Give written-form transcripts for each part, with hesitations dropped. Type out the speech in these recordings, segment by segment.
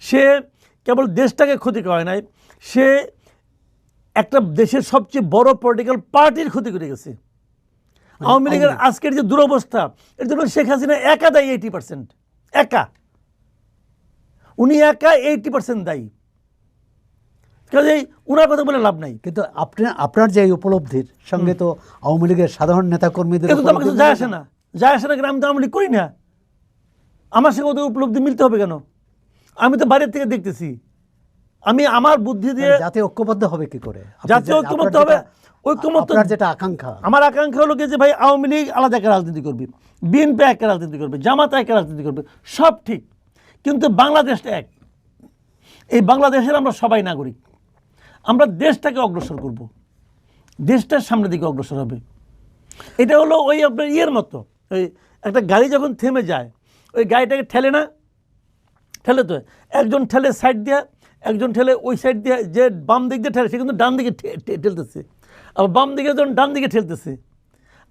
সে কেবল দেশটাকে ক্ষতি করে নাই, সে একটা দেশের সবচেয়ে বড় পলিটিক্যাল পার্টির ক্ষতি করে গেছে। আওয়ামী লীগের আজকের যে দুরবস্থা, এর জন্য শেখ হাসিনা একা দায়ী। 80% একা, উনি একা 80% দায়ী। কাজেই উনার কথা বলে লাভ নাই। কিন্তু আপনার যে উপলব্ধির সঙ্গে তো আওয়ামী লীগের সাধারণ নেতাকর্মীদের যায় আসে না, যায় আসে না। কেন? আমি তো আওয়ামী লীগ করি না, আমার সঙ্গে ওদের উপলব্ধি মিলতে হবে কেন? আমি তো বাইরের থেকে দেখতেছি। আমি আমার বুদ্ধি দিয়ে জাতীয় ঐক্যবদ্ধ হবে কি করে? জাতীয় ঐক্যমত্য হবে। ঐক্যমত্য যেটা আকাঙ্ক্ষা, আমার আকাঙ্ক্ষা হলো যে ভাই আওয়ামী লীগ আলাদা একটা রাজনীতি করবে, বিএনপি একটা রাজনীতি করবে, জামাত একটা রাজনীতি করবে, সব ঠিক, কিন্তু বাংলাদেশটা এক। এই বাংলাদেশের আমরা সবাই নাগরিক, আমরা দেশটাকে অগ্রসর করব, দেশটার সামনের দিকে অগ্রসর হবে। এটা হলো ওই আপনার ইয়ের মতো, ওই একটা গাড়ি যখন থেমে যায়, ওই গাড়িটাকে ঠেলে না, ঠেলে তো একজন ঠেলে সাইড দিয়ে, একজন ঠেলে ওই সাইড দিয়ে, যে বাম দিক দিয়ে ঠেলে সে কিন্তু ডান দিকে ঠেলতেছে, আবার বাম দিকে যখন ডান দিকে ঠেলতেছে,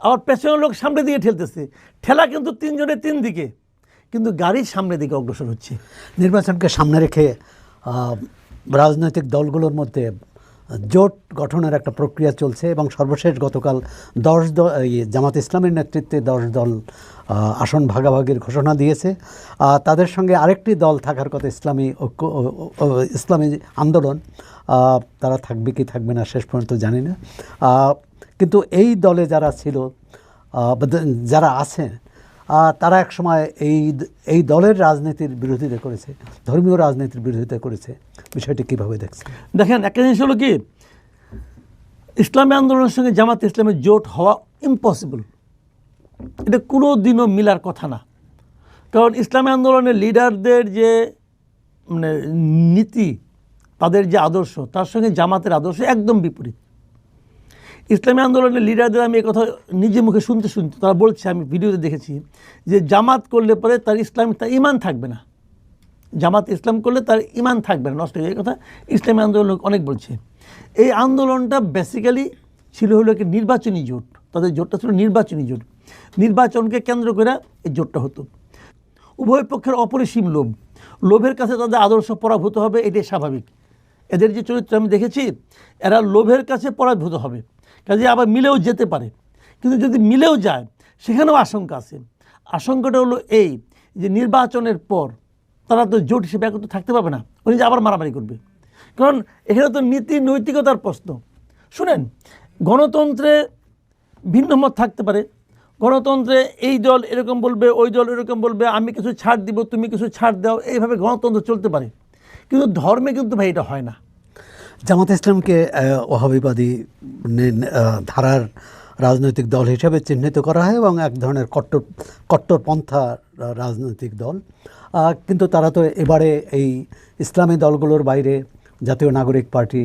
আবার পেছনের লোক সামনের দিকে ঠেলতেছে। ঠেলা কিন্তু তিনজনের তিন দিকে, কিন্তু গাড়ির সামনের দিকে অগ্রসর হচ্ছে। নির্বাচনকে সামনে রেখে রাজনৈতিক দলগুলোর মধ্যে জোট গঠনের একটা প্রক্রিয়া চলছে এবং সর্বশেষ গতকাল 10 দল, জামাত ইসলামের নেতৃত্বে 10 দল আসন ভাগাভাগির ঘোষণা দিয়েছে। তাদের সঙ্গে আরেকটি দল থাকার কথা, ইসলামী ঐক্য, ইসলামী আন্দোলন। তারা থাকবে কি থাকবে না শেষ পর্যন্ত জানি না। কিন্তু এই দলে যারা ছিল, যারা আছে, তারা একসময় এই দলের রাজনীতির বিরোধিতা করেছে, ধর্মীয় রাজনীতির বিরোধিতা করেছে। বিষয়টি কীভাবে দেখছেন? দেখেন, একটা জিনিস হলো কি, ইসলামী আন্দোলনের সঙ্গে জামাত ইসলামের জোট হওয়া ইম্পসিবল। এটা কোনো দিনও মিলার কথা না। কারণ ইসলামী আন্দোলনের লিডারদের যে মানে নীতি, তাদের যে আদর্শ, তার সঙ্গে জামাতের আদর্শ একদম বিপরীত। ইসলামী আন্দোলনের লিডারদের আমি এই কথা নিজে মুখে শুনতে তারা বলছে, আমি ভিডিওতে দেখেছি, যে জামাত করলে পরে তার ইমান থাকবে না, জামাত ইসলাম করলে তার ইমান থাকবে না, নষ্ট হয়ে যায়। কথা ইসলামী আন্দোলন অনেক বলছে। এই আন্দোলনটা বেসিক্যালি ছিল হলো একটি নির্বাচনী জোট। তাদের জোটটা ছিল নির্বাচনী জোট, নির্বাচনকে কেন্দ্র করে এই জোটটা হতো। উভয় পক্ষের অপরিসীম লোভের কাছে তাদের আদর্শ পরাভূত হবে, এটাই স্বাভাবিক। এদের যে চরিত্র আমি দেখেছি, এরা লোভের কাছে পরাভূত হবে, কাজে আবার মিলেও যেতে পারে। কিন্তু যদি মিলেও যায়, সেখানেও আশঙ্কা আছে। আশঙ্কাটা হলো এই যে নির্বাচনের পর তারা তো জোট হিসেবে একত্র থাকতে পারবে না, উনি যে আবার মারামারি করবে। কারণ এখানে তো নীতি নৈতিকতার প্রশ্ন। শুনেন, গণতন্ত্রে ভিন্ন মত থাকতে পারে, গণতন্ত্রে এই দল এরকম বলবে, ওই দল এরকম বলবে, আমি কিছু ছাড় দিব, তুমি কিছু ছাড় দাও, এইভাবে গণতন্ত্র চলতে পারে। কিন্তু ধর্মে কিন্তু ভাই এটা হয় না। জামাত ইসলামকে ওয়াহাবিবাদী ধারার রাজনৈতিক দল হিসেবে চিহ্নিত করা হয় এবং এক ধরনের কট্টরপন্থা রাজনৈতিক দল। কিন্তু তারা তো এবারে এই ইসলামী দলগুলোর বাইরে জাতীয় নাগরিক পার্টি,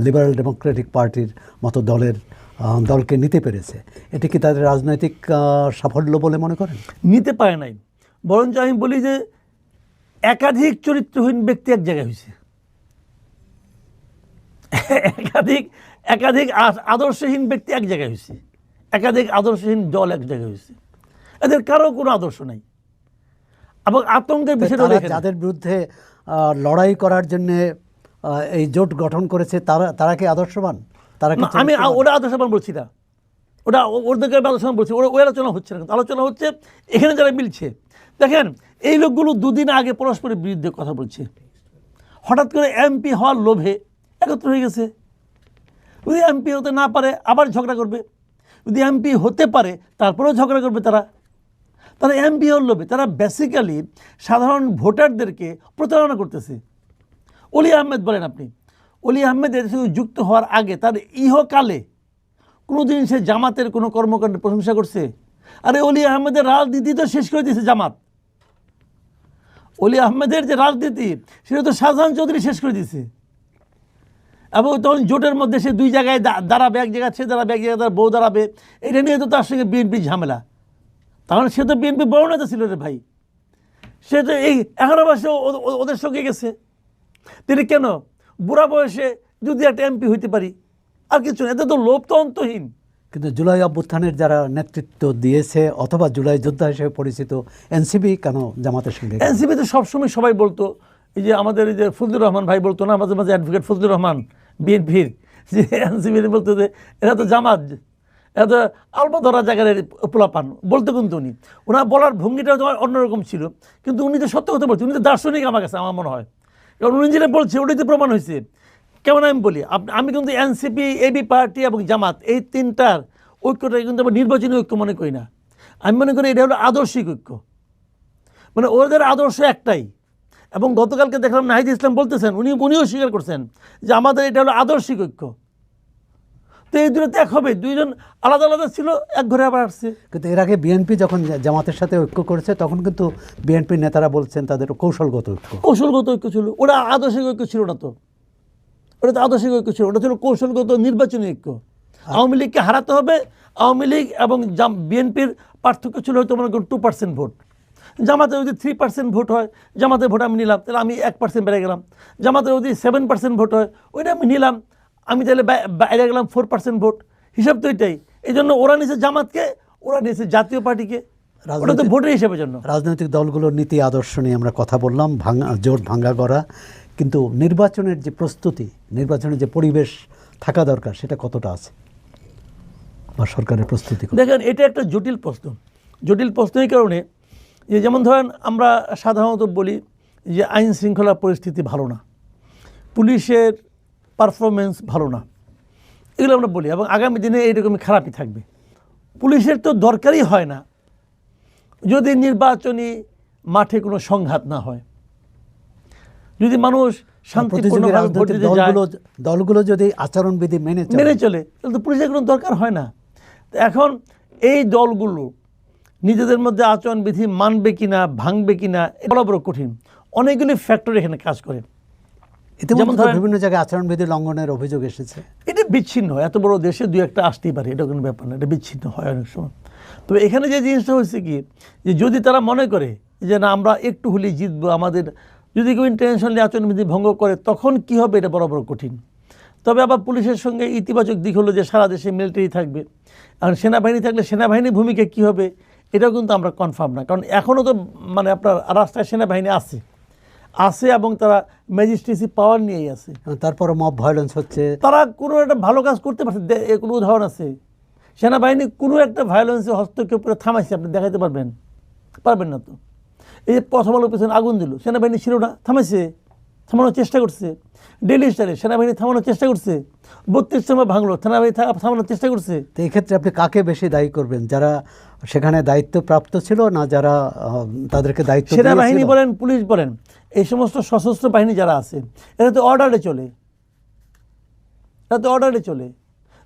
লিবারেল ডেমোক্রেটিক পার্টির মতো দলকে নিতে পেরেছে। এটি কি তাদের রাজনৈতিক সাফল্য বলে মনে করেন? নিতে পারে নাই, বরঞ্চ আমি বলি যে একাধিক চরিত্রহীন ব্যক্তি এক জায়গায় হয়েছে, একাধিক আদর্শহীন ব্যক্তি এক জায়গায় হয়েছে, একাধিক আদর্শহীন দল এক জায়গায় হয়েছে। এদের কারো কোনো আদর্শ নাই এবং আতঙ্কের বিষয়টা যাদের বিরুদ্ধে লড়াই করার জন্য এই জোট গঠন করেছে তারা কি আদর্শবান? আমি ওরা আদর্শবান বলছি না, ওটা ওদেরকে আলোচনা বলছি, ওই আলোচনা হচ্ছে না, কিন্তু আলোচনা হচ্ছে এখানে যারা মিলছে। দেখেন, এই লোকগুলো দুদিন আগে পরস্পরের বিরুদ্ধে কথা বলছে, হঠাৎ করে এমপি হওয়ার লোভে একত্র হয়ে গেছে। যদি এমপি হতে না পারে আবার ঝগড়া করবে, যদি এমপি হতে পারে তারপরেও ঝগড়া করবে। তারা এমপি হওয়ার লোভে, তারা বেসিক্যালি সাধারণ ভোটারদেরকে প্রতারণা করতেছে। অলি আহমেদ বলেন আপনি, অলি আহমেদ এর সঙ্গে যুক্ত হওয়ার আগে তার ইহকালে কোনোদিন সে জামাতের কোনো কর্মকাণ্ডের প্রশংসা করছে? আরে অলি আহমেদের রাজনীতি তো শেষ করে দিয়েছে জামাত। অলি আহমেদের যে রাজনীতি, সেটা তো শাহজাহান চৌধুরী শেষ করে দিয়েছে। এবং তখন জোটের মধ্যে সে দুই জায়গায় দাঁড়াবে, এক জায়গায় সে দাঁড়াবে, এক জায়গায় তার বউ দাঁড়াবে, এটা নিয়ে তো তার সঙ্গে বিএনপির ঝামেলা। তাহলে সে তো বিএনপি বড় নেতা ছিল রে ভাই, সে তো এই 11 মাসে ওদের সঙ্গে গেছে। তিনি কেন বুড়া বয়সে যদি একটা এমপি হইতে পারি আর কিছু না, এতে তো লোভ তো অন্তহীন। কিন্তু জুলাই অভ্যুত্থানের যারা নেতৃত্ব দিয়েছে অথবা জুলাই যোদ্ধা হিসেবে পরিচিত এনসিপি কেন জামাতের সঙ্গে? এনসিপি তো সবসময় সবাই বলতো, এই যে আমাদের এই যে ফজলুর রহমান ভাই বলতো না মাঝে মাঝে, অ্যাডভোকেট ফজলুর রহমান বিএনপির, যে এনসিপি বলতো যে এরা তো জামাত, এরা তো আলবা ধরা জায়গার পোলাপান বলতো। কিন্তু ওনার বলার ভঙ্গিটা অন্যরকম ছিল, কিন্তু উনি তো সত্য কথা বলছেন, উনি তো দার্শনিক আমার কাছে আমার মনে হয়। কারণ উনি যেটা বলছে ওটাই তো প্রমাণ হয়েছে। কেমন আমি বলি, আমি কিন্তু এনসিপি, এবি পার্টি এবং জামাত এই তিনটার ঐক্যটাকে কিন্তু আমরা নির্বাচনী ঐক্য মনে করি না। আমি মনে করি এটা হলো আদর্শিক ঐক্য, মানে ওদের আদর্শ একটাই। এবং গতকালকে দেখলাম নাহিদ ইসলাম বলতেছেন, উনিও স্বীকার করছেন যে আমাদের এটা হলো আদর্শিক ঐক্য। তো এই দুটো ত্যাগ হবে, দুইজন আলাদা আলাদা ছিল, এক ঘরে আবার আসছে। কিন্তু এর আগে বিএনপি যখন জামাতের সাথে ঐক্য করেছে তখন কিন্তু বিএনপির নেতারা বলছেন তাদের কৌশলগত ঐক্য। কৌশলগত ঐক্য ছিল, ওটা আদর্শিক ঐক্য ছিল না তো। ওটা তো আদর্শিক ঐক্য ছিল, ওটা ছিল কৌশলগত নির্বাচনী ঐক্য। আওয়ামী লীগকে হারাতে হবে। আওয়ামী লীগ এবং বিএনপির পার্থক্য ছিল হয়তো মনে করুন 2% ভোট। জামাতে যদি 3% ভোট হয়, জামাতের ভোট আমি নিলাম, তাহলে আমি 1% বেড়ে গেলাম। জামাতে যদি 7% ভোট হয়, ওইটা আমি নিলাম, আমি তাহলে বাইরে গেলাম 4% ভোট। হিসাব তো এটাই। এই জন্য ওরা নিয়েছে জামাতকে, ওরা নিয়েছে জাতীয় পার্টিকে, ওটা তো ভোটের হিসাবের জন্য। রাজনৈতিক দলগুলোর নীতি আদর্শ নিয়ে আমরা কথা বললাম, জোট ভাঙ্গা গড়া, কিন্তু নির্বাচনের যে প্রস্তুতি, নির্বাচনের যে পরিবেশ থাকা দরকার সেটা কতটা আছে বা সরকারের প্রস্তুতি? দেখেন, এটা একটা জটিল প্রশ্ন। জটিল প্রশ্ন এই কারণে যে, যেমন ধরেন আমরা সাধারণত বলি যে আইন শৃঙ্খলা পরিস্থিতি ভালো না, পুলিশের পারফরমেন্স ভালো না, এগুলো আমরা বলি, এবং আগামী দিনে এইরকমই খারাপই থাকবে। পুলিশের তো দরকারই হয় না যদি নির্বাচনী মাঠে কোনো সংঘাত না হয়, যদি মানুষ শান্তিপূর্ণভাবে ভোট দিতে যায়, দলগুলো যদি আচরণবিধি মেনে চলে, তাহলে তো পুলিশের কোনো দরকার হয় না। এখন এই দলগুলো নিজেদের মধ্যে আচরণবিধি মানবে কিনা, ভাঙবে কিনা, বলা বড় কঠিন। অনেকগুলি ফ্যাক্টর এখানে কাজ করে। যেমন বিভিন্ন জায়গায় আচরণবিধি লঙ্ঘনের অভিযোগ এসেছে। এটা বিচ্ছিন্ন হয়, এত বড় দেশে দুই একটা আসতেই পারে, এটা কোনো ব্যাপার না, এটা বিচ্ছিন্ন হয় অনেক সময়। তবে এখানে যে জিনিসটা হচ্ছে কি, যে যদি তারা মনে করে যে না আমরা একটু হলেই জিতবো, আমাদের যদি কেউ ইন্টারন্যাশনালি আচরণবিধি ভঙ্গ করে, তখন কি হবে এটা বড় বড় কঠিন। তবে আবার পুলিশের সঙ্গে ইতিবাচক দিক হলো যে সারা দেশে মিলিটারি থাকবে, আর সেনাবাহিনী থাকলে সেনাবাহিনীর ভূমিকা কী হবে এটাও কিন্তু আমরা কনফার্ম না। কারণ এখনও তো মানে আপনার রাস্তায় সেনাবাহিনী আছে এবং তারা ম্যাজিস্ট্রেসি পাওয়ার নিয়েই আছে। তারপরে মব ভায়োলেন্স হচ্ছে, তারা কোনো একটা ভালো কাজ করতে পারছে, কোনো উদাহরণ আছে সেনাবাহিনী কোনো একটা ভায়োলেন্সে হস্তক্ষেপ করে থামাইছে, আপনি দেখাতে পারবেন না তো। এই যে প্রথম আলোর পেছনে আগুন দিল, সেনাবাহিনী ছিল না, থামানোর চেষ্টা করছে। ডেইলি স্টারে সেনাবাহিনী থামানোর চেষ্টা করছে, 32 সময় ভাঙলো, সেনাবাহিনী থামানোর চেষ্টা করছে। তো এই ক্ষেত্রে আপনি কাকে বেশি দায়ী করবেন, যারা সেখানে দায়িত্বপ্রাপ্ত ছিল না যারা তাদেরকে দায়িত্ব? সেনাবাহিনী বলেন, পুলিশ বলেন, এই সমস্ত সশস্ত্র বাহিনী যারা আছে এরা তো অর্ডারে চলে,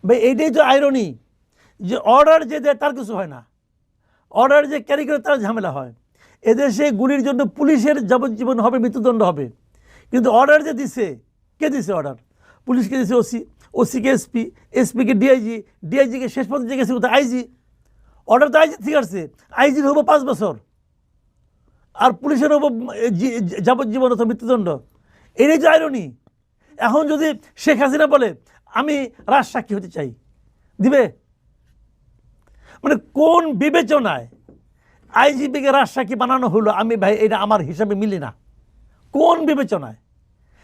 ভাই এইটাই তো আইরনি, যে অর্ডার যে দেয় তার কিছু হয় না, অর্ডার যে ক্যারি করে তার ঝামেলা হয়। এদেশে গুলির জন্য পুলিশের যাবজ্জীবন হবে, মৃত্যুদণ্ড হবে, কিন্তু অর্ডার যে দিছে, কে দিছে অর্ডার? পুলিশকে দিছে ওসিকে এসপিকে ডিআইজিকে শেষ পর্যন্ত যে গেছে কোথায় আইজি। অর্ডার তো আইজি ঠিক আছে, আইজির হবো 5 বছর আর পুলিশের হবো যাবজ্জীবন অথবা মৃত্যুদণ্ড। এটাই তো আইরনি। এখন যদি শেখ হাসিনা বলে আমি রাজসাক্ষী হতে চাই, দিবে? মানে কোন বিবেচনায় আইজিপিকে রাজসাক্ষী বানানো হলো? আমি ভাই এটা আমার হিসাবে মিলি না। কোন বিবেচনায়?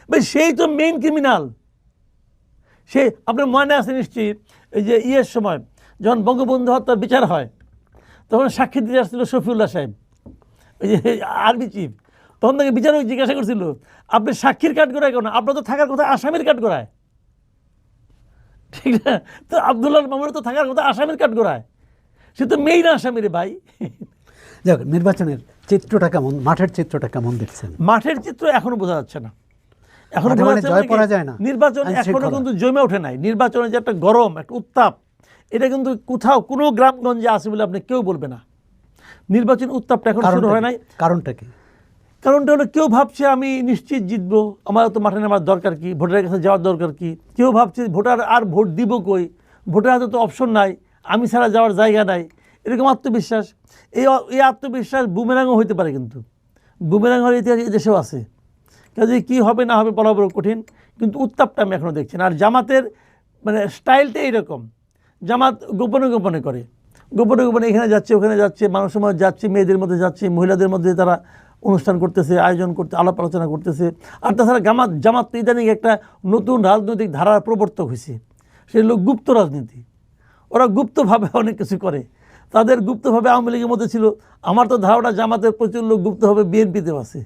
ভাই সেই তো মেইন ক্রিমিনাল। সে আপনার মনে আছে নিশ্চয়ই, এই যে সময় যখন বঙ্গবন্ধু হত্যার বিচার হয়, তখন সাক্ষী দিতে আসছিল শফিউল্লাহ সাহেব, ওই যে আর্মি চিফ। তখন তাকে বিচারক জিজ্ঞাসা করছিল, আপনি সাক্ষীর কাঠ করায় কেন? আপনার তো থাকার কথা আসামির কাঠ করায়, ঠিক না? তো আব্দুল্লাহ মামুনের তো থাকার কথা আসামির কাঠ করায়, সে তো মেইন আসামির ভাই। যাক, নির্বাচনের চিত্রটা কেমন, মাঠের চিত্রটা কেমন দেখছেন? মাঠের চিত্র এখনো বোঝা যাচ্ছে না। নির্বাচন এখনো কিন্তু জমে ওঠে নাই। নির্বাচনের যে একটা গরম, একটা উত্তাপ, এটা কিন্তু কোথাও কোনো গ্রামগঞ্জে আছে বলে আপনি কেউ বলবে না। নির্বাচন উত্তাপটা এখন শুরু হয় নাই। কারণটা কি? কারণটা হলো কেউ ভাবছে আমি নিশ্চিত জিতবো, আমার তো মাঠে নামার দরকার কি, ভোটারের কাছে যাওয়ার দরকার কি। কেউ ভাবছে ভোটার আর ভোট দিব কই, ভোটার হাতে তো অপশন নাই, আমি ছাড়া যাওয়ার জায়গা নাই, এরকম আত্মবিশ্বাস। এই আত্মবিশ্বাস বুমেরাংও হইতে পারে, কিন্তু বুমেরাং হওয়ার ইতিহাস এই দেশেও আছে। কাজে কী হবে না হবে বলা বড় কঠিন, কিন্তু উত্তাপটা আমি এখনও দেখছি না। আর জামাতের মানে স্টাইলটা এইরকম জামাত গোপনে গোপনে করে, গোপনে গোপনে এখানে যাচ্ছে ওখানে যাচ্ছে, মানুষের মধ্যে যাচ্ছে, মেয়েদের মধ্যে যাচ্ছে, মহিলাদের মধ্যে তারা অনুষ্ঠান করতেছে, আয়োজন করতে, আলাপ আলোচনা করতেছে। আর তাছাড়া জামাত তো ইদানিং একটা নতুন রাজনৈতিক ধারার প্রবর্তক হয়েছে, সেটা হলো গুপ্ত রাজনীতি। ওরা গুপ্তভাবে অনেক কিছু করে, তাদের গুপ্তভাবে আওয়ামী লীগের মধ্যে ছিল। আমার তো ধারণা জামাতের প্রচুর লোক গুপ্তভাবে বিএনপিতেও আছে।